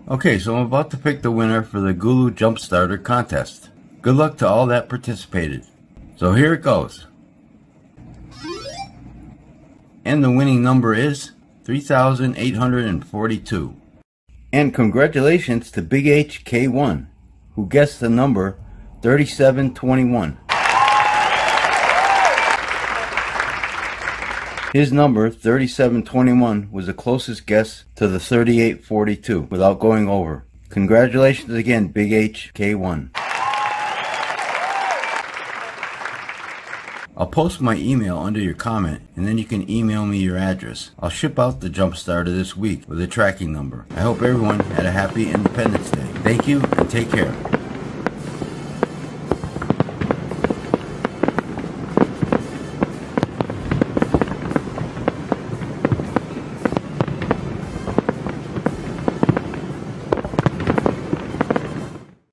Okay, so I'm about to pick the winner for the GOOLOO Jump Starter contest. Good luck to all that participated. So here it goes. And the winning number is 3,842. And congratulations to Big HK1, who guessed the number 3721. His number, 3721, was the closest guess to the 3842 without going over. Congratulations again, Big HK1. I'll post my email under your comment, and then you can email me your address. I'll ship out the Jump Starter this week with a tracking number. I hope everyone had a happy Independence Day. Thank you, and take care.